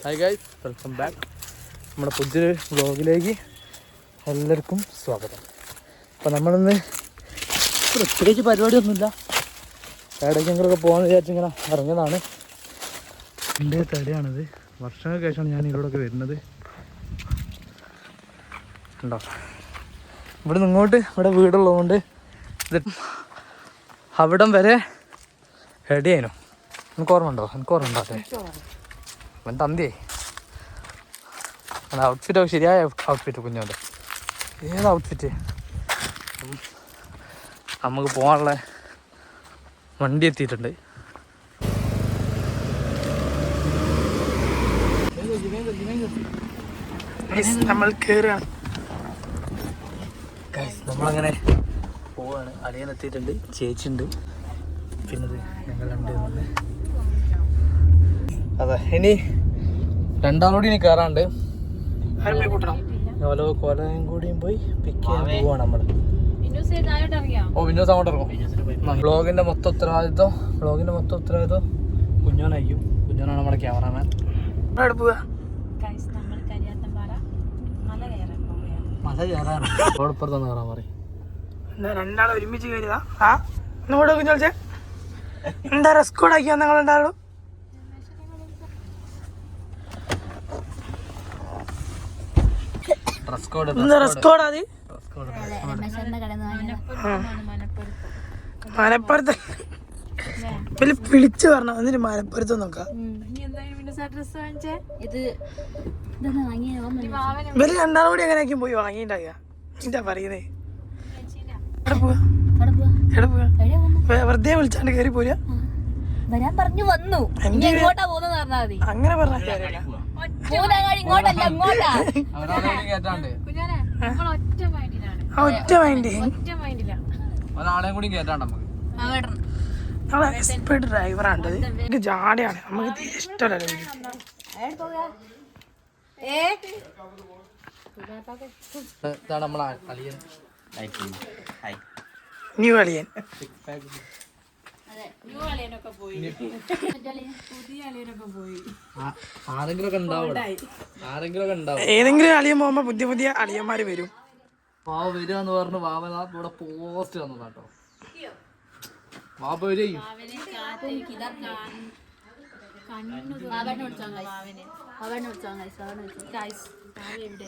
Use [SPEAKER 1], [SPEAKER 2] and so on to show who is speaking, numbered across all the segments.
[SPEAKER 1] Hi guys, welcome back. നമ്മുടെ പുതിയൊരു വ്ളോഗിലേക്ക് എല്ലാവർക്കും സ്വാഗതം. അപ്പോൾ നമ്മളിന്ന് പ്രത്യേകിച്ച് പരിപാടിയൊന്നുമില്ല, എവിടേക്കെങ്കിലൊക്കെ പോകാമെന്ന് വിചാരിച്ചിങ്ങനെ ഇറങ്ങിയതാണ്. എൻ്റെ തടിയാണിത്. വർഷങ്ങൾക്ക് ശേഷമാണ് ഞാൻ ഇവിടെയൊക്കെ വരുന്നത്. ഉണ്ടോ, ഇവിടെ നിന്ന് ഇങ്ങോട്ട് ഇവിടെ വീടുള്ളതുകൊണ്ട് ഇത് അവിടം വരെ ഹെഡിയായിരുന്നു. എനിക്ക് ഓർമ്മ ഉണ്ടോ? അതെ, അവൻ തന്തിയേ. അത് ഔട്ട്ഫിറ്റൊക്കെ ശരിയായ ഔട്ട്ഫിറ്റ് കുഞ്ഞോൻ്റെ. ഏത് ഔട്ട്ഫിറ്റ്? നമുക്ക് പോകാനുള്ള വണ്ടി എത്തിയിട്ടുണ്ട്. നമ്മൾ കയറുകയാണ്. നമ്മളങ്ങനെ പോവാണ്. അളിയനെത്തിയിട്ടുണ്ട്, ചേച്ചിയുണ്ട്, പിന്നെ ഞങ്ങൾ രണ്ട്. അതെ, ഇനി രണ്ടാളോട് ഇനി കയറാണ്ട്. കൊലയും കൂടിയും പോയി പിക്ക് ചെയ്യാൻ പോവാണ് നമ്മൾ. വിനോസ് അങ്ങോട്ട് ഇറങ്ങും. വ്ളോഗിന്റെ മൊത്തം ഉത്തരവാദിത്വം കുഞ്ഞോനായിരിക്കും. കുഞ്ഞോനാണ് നമ്മുടെ ക്യാമറാമാൻ. മല കയറാൻ ഇപ്പുറത്തൊന്ന് കയറാൻ പറയും.
[SPEAKER 2] രണ്ടാളും ഒരുമിച്ച് കയറിയതാ. നമ്മുടെ കുഞ്ഞോളിച്ചേ എന്താ റെസ്കോഡാക്കിയാ നിങ്ങൾ രണ്ടാളും? മനപ്പുറത്ത് വിളിച്ചു പറഞ്ഞു. എന്നിട്ട് മനപ്പുറത്ത് നോക്കാം. ഇവര് രണ്ടാളും കൂടി എങ്ങനെയൊക്കെയും പോയി വാങ്ങിണ്ടാക്കുക. എന്താ പറയുന്നേ? വെറുതെ വിളിച്ചാണ്ട് കയറി പോരാ. അങ്ങനെ പറഞ്ഞ ഒറ്റ മൈൻഡ്. എക്സ്പെർട്ട് ഡ്രൈവറാണ്ടത്. ഇത് ജാടയാണ്, നമുക്ക് തീരെ ഇഷ്ടമല്ല. ന്യൂ അളിയൻ. ഏതെങ്കിലും അളിയൻ പോകുമ്പോ പുതിയ അളിയന്മാര് വരും.
[SPEAKER 1] വാവ വരികയെന്ന് പറഞ്ഞു. വാവ ഇവിടെ പോസ്റ്റ് വന്നതാട്ടോ. വാവ വരും.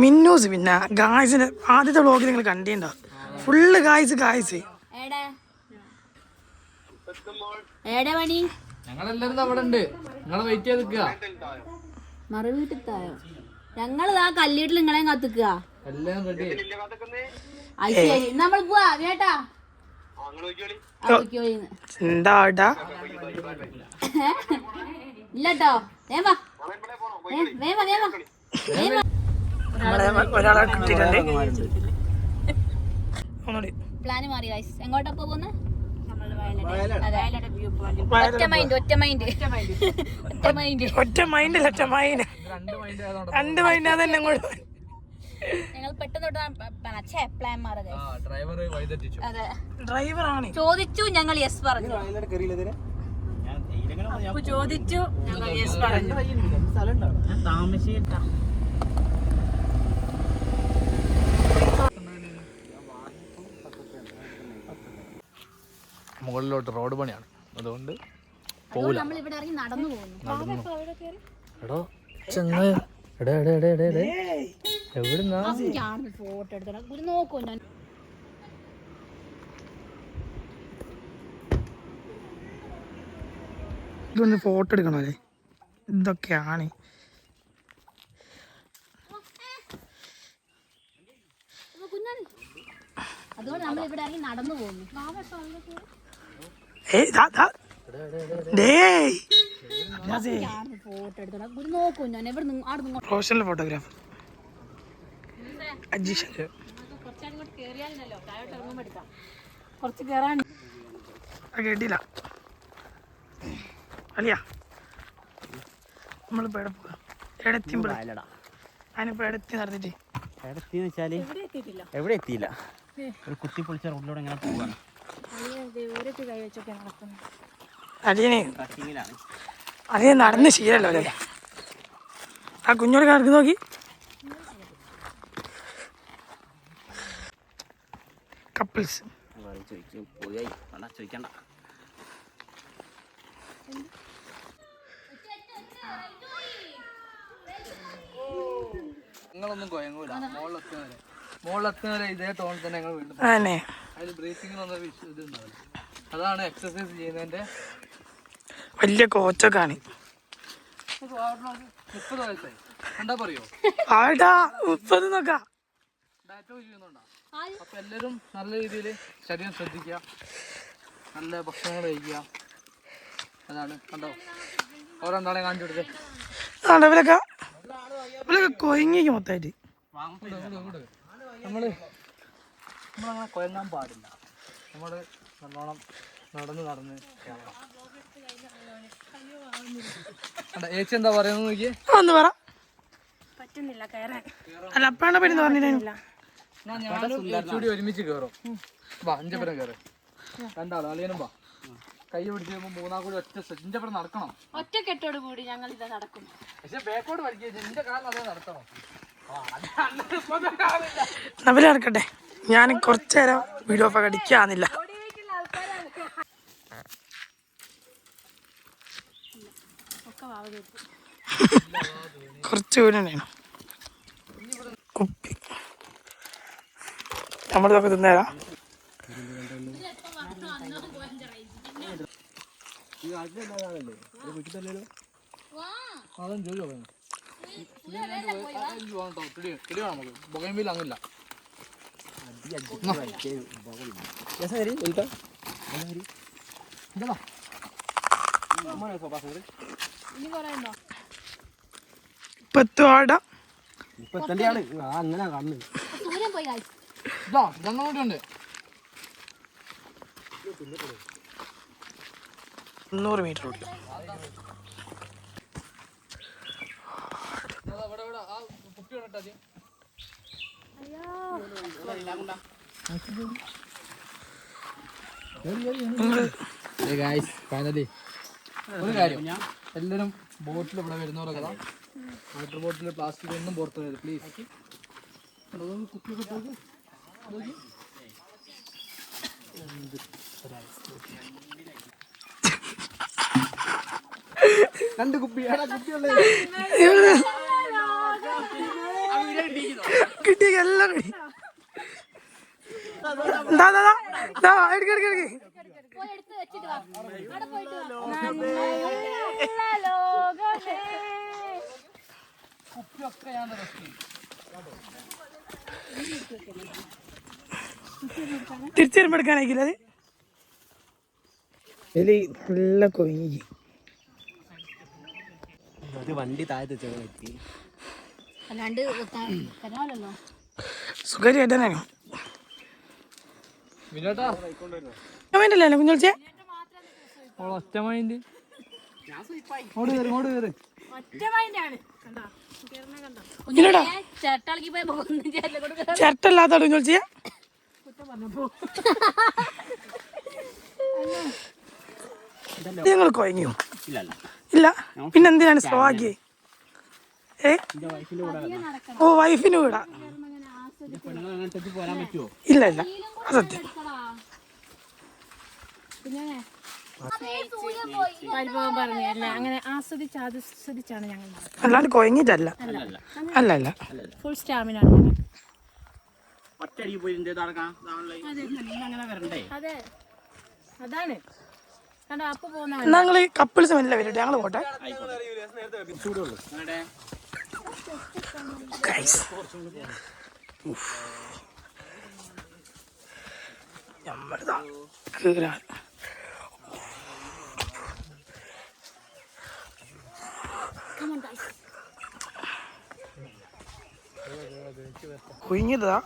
[SPEAKER 2] മിന്നൂസ്. പിന്നെ ഗായ്സിന് ആദ്യത്തെ വ്ളോഗിൽ നിങ്ങൾ കണ്ടിട്ടുണ്ടോ? Full guys.
[SPEAKER 1] ഞങ്ങളെല്ലാരും അവിടെ ഉണ്ട്. നിങ്ങളെ വെയിറ്റ് ചെയ്ത് നിൽക്കുക.
[SPEAKER 3] മറുവീട്ടിത്തായോ? ഞങ്ങള് ആ കല്ലീട്ടിൽ നിങ്ങളെ കാത്തിക്കുക.
[SPEAKER 1] എല്ലാം റെഡി.
[SPEAKER 3] നമ്മൾ പോവാ ചേട്ടാ. ഇല്ലട്ടോ, പ്ലാന് മാറി. എങ്ങോട്ടാ പോകുന്നത്? ഒറ്റ മൈൻഡ്. ഞങ്ങൾ പെട്ടെന്ന് പ്ലാൻ മാറുക. ചോദിച്ചു, ഞങ്ങൾ യെസ് പറഞ്ഞു. ചോദിച്ചു, ഞങ്ങൾ യെസ് പറഞ്ഞു.
[SPEAKER 1] മുകളിലോട്ട് റോഡ് പണിയാണ്, അതുകൊണ്ട് പോകില്ല. എടോ ചെന്ന് എവിടുന്നാ
[SPEAKER 3] ഫോട്ടോ എടുത്തോ നോക്കൂ.
[SPEAKER 2] ഇതൊന്ന് ഫോട്ടോ എടുക്കണല്ലേ? ഇതൊക്കെയാണ്.
[SPEAKER 3] അതുകൊണ്ട് നമ്മൾ ഇവിടെ ഇറങ്ങി നടന്നു പോകുന്നു. ഫോട്ടോ എടുത്തോ നോക്കൂ. ഞാൻ എവിടെ
[SPEAKER 2] പ്രൊഫഷണൽ ഫോട്ടോഗ്രാഫർ
[SPEAKER 3] കുറച്ച് കേറാൻ
[SPEAKER 2] കേട്ടില്ല. അളിയാ, നമ്മളിപ്പോ എവിടെ പോവാ? ഞാനിപ്പോ എടത്തി നടന്നിട്ട്
[SPEAKER 4] എവിടെ എത്തിയില്ല. ഒരു കുത്തി പൊളിച്ച റോഡിലൂടെ എങ്ങനെ പോവാണ്.
[SPEAKER 2] അളിയനെ നടന്ന് ശീലല്ലോ അല്ലേ? ആ കുഞ്ഞോട് കിടക്ക് നോക്കി. കപ്പിൾസ്
[SPEAKER 4] ചോദിക്കും പോയി ചോദിക്കണ്ട.
[SPEAKER 1] നിങ്ങളൊന്നും കൊയങ്ങൂല. മോളിലെത്തുന്നവരെ ഇതേ ടോണിൽ തന്നെ ഞങ്ങൾ വീണ്ടും
[SPEAKER 2] അതന്നെ.
[SPEAKER 1] അതിൽ ബ്രീത്തിങ്ങിനൊന്നും ഇതുണ്ടാവില്ല. അതാണ് എക്സസൈസ് ചെയ്യുന്നതിന്റെ
[SPEAKER 2] വലിയ കോച്ചൊക്കെയാണ്.
[SPEAKER 1] 30 വയസ്സായി എന്താ പറയോ
[SPEAKER 2] ആടാ 30 നോക്കാം.
[SPEAKER 1] ഡാറ്റോ ചെയ്യുന്നുണ്ടോ? അപ്പൊ എല്ലാരും നല്ല രീതിയിൽ ശരീരം ശ്രദ്ധിക്കുക, നല്ല ഭക്ഷണങ്ങൾ കഴിക്കുക. അതാണ് കണ്ടോ ഓരോന്നാളെ കാണിച്ചു കൊടുത്തേ.
[SPEAKER 2] ഇവരൊക്കെ കൊയങ്ങിക്ക് മൊത്തമായിട്ട്.
[SPEAKER 1] നമ്മളങ്ങനെ കൊയങ്ങാൻ പാടില്ല. നമ്മള് നല്ലോണം നടന്ന് ഏച്ചി എന്താ പറയുന്നത് നോക്കിയേ.
[SPEAKER 2] ഒന്ന് പറ. പറ്റുന്നില്ല കയറാൻ. അല്ല അപ്പാണ് പറ്റുന്ന പറഞ്ഞില്ല.
[SPEAKER 1] ഞാനും ഒരുമിച്ച് കയറും. വാ അഞ്ചപ്പുരം കയറി രണ്ടാളും അളിയനും വാ. കൈ പിടിച്ച് കഴിയുമ്പോൾ മൂന്നാം കൂടി ഒറ്റ സെഞ്ചപ്പുരം നടക്കണം.
[SPEAKER 3] ഒറ്റക്കെട്ടോട് കൂടി ഞങ്ങൾ ഇത് നടക്കും.
[SPEAKER 1] പക്ഷെ ബേക്കോട് പഠിക്കുക എന്റെ കാലം അതേ നടത്തണം.
[SPEAKER 2] നവല് നടക്കട്ടെ. ഞാൻ കുറച്ചു നേരം വീഡിയോ ഒക്കെ അടിക്കാന്നില്ല. കുറച്ച് വീടാണ് കുപ്പി നമ്മളിതൊക്കെ തിന്നേരാ.
[SPEAKER 1] അതും ജോലി പറയാം. ബൊഗൈൻവില്ല അങ്ങില്ല.
[SPEAKER 4] അങ്ങനെ കണ്ണ്
[SPEAKER 3] ദൂരം പോയി
[SPEAKER 1] രണ്ടെണ്ണം കൂടി ഉണ്ട്.
[SPEAKER 2] 100 മീറ്റർ ഉള്ളു.
[SPEAKER 1] ഫൈനലി ഒരു കാര്യം, എല്ലാവരും ബോട്ടിൽ ഇവിടെ വരുന്നവരൊക്കെ വാട്ടർ ബോട്ടിൽ പ്ലാസ്റ്റിക് ഒന്നും പുറത്തു വരും പ്ലീസ്. കുപ്പിയൊക്കെ രണ്ട് കുപ്പി
[SPEAKER 2] കിട്ടിയ എല്ലാം കിട്ടി.
[SPEAKER 1] കുപ്പിയൊക്കെ ഞാൻ റെസ്റ്റ്
[SPEAKER 2] തിരിച്ചു വരുമ്പോ എടുക്കാനായിക്കില്ല. അത് നല്ല കൊയ്യി
[SPEAKER 4] വണ്ടി താഴത്ത് വെച്ചി
[SPEAKER 3] അല്ലാണ്ട് തരാമല്ലോ.
[SPEAKER 2] സുഖരി ഏട്ടനാണോ
[SPEAKER 1] വിനോട്ടാ
[SPEAKER 2] മൈൻഡല്ലേ കുഞ്ഞോളിച്ചേ.
[SPEAKER 1] ഒറ്റ മൈൻഡ് ഓട് കയറി ഓട് കയറി.
[SPEAKER 2] ചേട്ടല്ലാത്ത കുഞ്ഞോളിച്ചേ. ഞങ്ങൾ കൊയങ്ങിയോ? ഇല്ല. പിന്നെന്തിനാണ് സ്ലോ ആക്കിയേ? ഓ വൈഫിന് വീടാ. ഇല്ല ഇല്ല സത്യം.
[SPEAKER 3] അനുഭവം പറഞ്ഞല്ല, അങ്ങനെ ആസ്വദിച്ചാണ് ഞങ്ങൾ.
[SPEAKER 2] അല്ലാണ്ട് കൊയങ്ങിട്ടല്ല. അല്ല അല്ല
[SPEAKER 3] ഫുൾ സ്റ്റാമിന. അതെ അതാണ് അപ്പൊ പോകുന്ന
[SPEAKER 2] ഞങ്ങള് കപ്പിൾസ് മെല്ലെ വരട്ടെ. ഞങ്ങള് പോട്ടെ. കുഞ്ഞതാ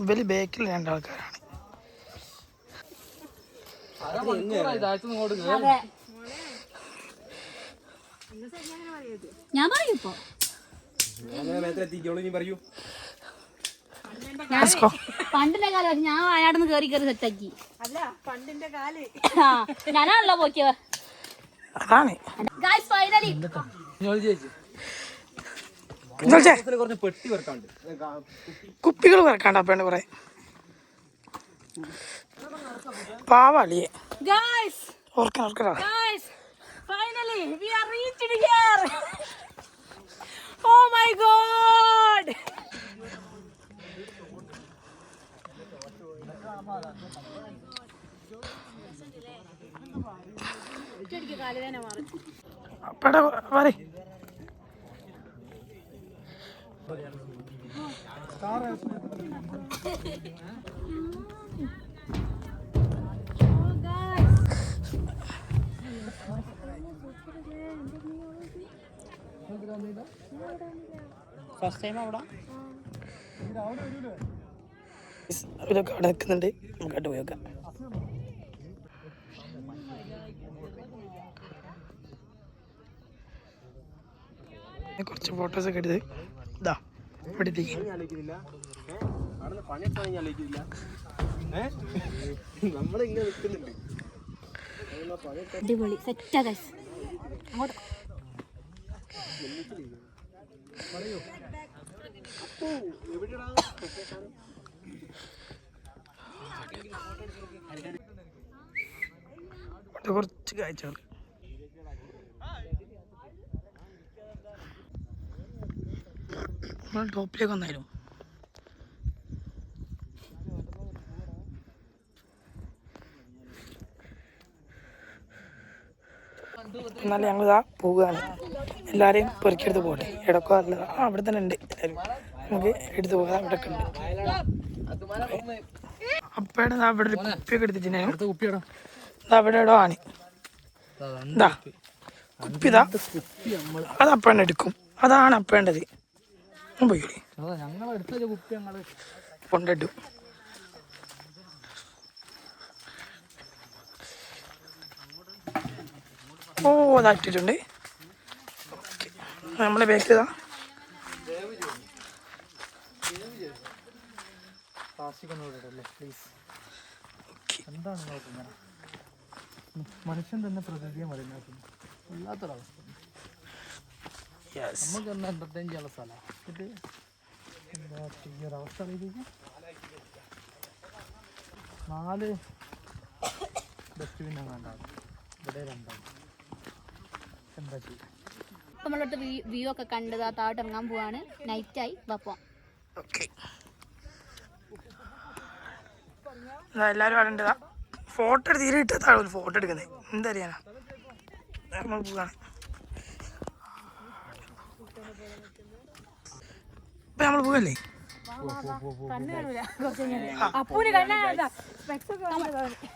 [SPEAKER 2] വലിയ ബേക്കിൽ രണ്ടാൾക്കാരാണ്.
[SPEAKER 3] ഞാൻ പറയൂ ഇപ്പൊ പണ്ടിന്റെ കാലം ഞാൻ വയനാട്ടിൽ കേറി സെറ്റാക്കി.
[SPEAKER 2] അല്ല പണ്ടിന്റെ കാല്
[SPEAKER 3] ഞാനാണല്ലോ പോക്കിയവർ.
[SPEAKER 2] അതാണ്
[SPEAKER 3] ഫൈനലി
[SPEAKER 4] കുറച്ച് പെട്ടി വെക്കാണ്ട്
[SPEAKER 2] കുപ്പികൾ വെക്കാണ്ട് അപ്പേണ്ട കുറെ പാവാളിയെ ഓർക്കടാ.
[SPEAKER 3] Finally, we are reached here. Oh my God!
[SPEAKER 2] അപ്പേടെ പറ
[SPEAKER 4] ഫസ്റ്റ് ടൈം അവിടെ
[SPEAKER 2] ഇതൊക്കെ അവിടെ നിൽക്കുന്നുണ്ട്. നമുക്കായിട്ട് പോയി നോക്കാം. കുറച്ച് ഫോട്ടോസ് ഒക്കെ എടുത്ത് ഇതാ ഇവിടത്തേക്ക്
[SPEAKER 4] നമ്മളിങ്ങനെ നിൽക്കുന്നുണ്ട്.
[SPEAKER 3] അടിപൊളി സെറ്റാ ഗൈസ്. അങ്ങോട്ട്
[SPEAKER 2] കുറച്ച് കാഴ്ചകൾ ടോപ്പിലേക്ക് വന്നായിരുന്നു. എന്നാലും ഞങ്ങളിതാ പോവുകയാണ്. എല്ലാവരെയും പെറുക്കിയെടുത്ത് പോകട്ടെ. ഇടക്കോ അല്ല അവിടെ തന്നെ ഉണ്ട് എല്ലാവരും. നമുക്ക് എടുത്ത് പോകാം. ഇവിടെ ഒക്കെ ഉണ്ട്. അപ്പയുടെ അവിടെ ഒരു കുപ്പിയൊക്കെ എടുത്തിട്ടുണ്ടായിരുന്നു. അവിടെ എവിടെയോ ആണ്. ഇതാ കുപ്പി ഇതാ. അത് അപ്പേണ്ട എടുക്കും. അതാണ് അപ്പേണ്ടത്. പോയില്ലേ കൊണ്ടിട്ടു. ഓ അതായിട്ടുണ്ട്. നമ്മളെ ബാക്കിൽ ഇതാ
[SPEAKER 1] മനുഷ്യൻ തന്നെ പ്രകൃതിയെ മലിനാക്കുന്നു. വല്ലാത്തൊരവസ്ഥ. നമുക്ക് തന്നെ എന്റർടൈൻ ചെയ്യാനുള്ള സ്ഥലമാണ്. ഇത് എന്താ ഈ ഒരു അവസ്ഥ അറിയിക്കും. 4 ഡസ്റ്റ്ബിൻ അങ്ങാണ്ടാണ്. ഇവിടെ 2. എന്താ ചെയ്യുക?
[SPEAKER 3] നമ്മളോട്ട് വ്യൂ ഒക്കെ കണ്ടത് ആ താഴോട്ട് ഇറങ്ങാൻ പോവാണ്. നൈറ്റായി പോവാം.
[SPEAKER 2] ഓക്കെ എല്ലാവരും അവിടെ ഉണ്ട്. ഫോട്ടോ എടുത്ത് തീരെ ഇട്ടത്താണ് ഫോട്ടോ എടുക്കുന്നത്. എന്തറിയാനാ നമ്മൾ പോവാണ്. ഇപ്പൊ നമ്മൾ പോവല്ലേ?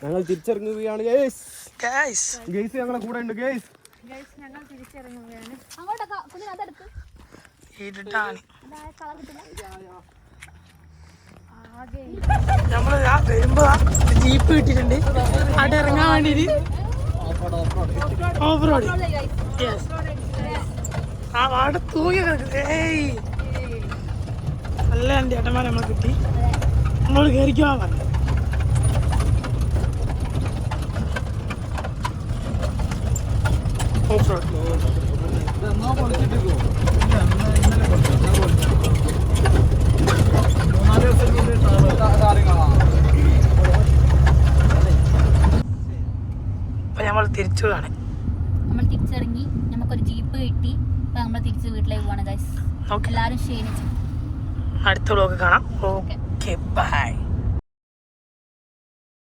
[SPEAKER 4] ഞങ്ങൾ തിരിച്ചിറങ്ങുകയാണ്. ഞങ്ങളെ കൂടെ ഉണ്ട്.
[SPEAKER 2] ഇരുട്ടാണ്. നമ്മള് വരുമ്പോ ജീപ്പ് കിട്ടിയിട്ടുണ്ട്. അവിടെ ഇറങ്ങാൻ വേണ്ടിട്ട് ഓഫ് റോഡ്. ആ അവിടെ തൂങ്ങി കിടക്കുന്നത്. ഏയ് നല്ല രണ്ട് ചേട്ടന്മാരെ നമ്മൾ കിട്ടി. നമ്മൾ കയറിക്കുവാൻ പറഞ്ഞു. ഓഫ് റോഡ് അപ്പൊ നമ്മൾ തിരിച്ചതാണ്.
[SPEAKER 3] നമ്മൾ തിരിച്ചിറങ്ങി. നമുക്കൊരു ജീപ്പ് കിട്ടി. അപ്പൊ നമ്മൾ തിരിച്ച് വീട്ടിലേക്ക് പോവാണ് ഗൈസ്. എല്ലാരും ക്ഷീണിച്ചു.
[SPEAKER 2] അടുത്ത വ്ലോഗ് കാണാം. Okay bye.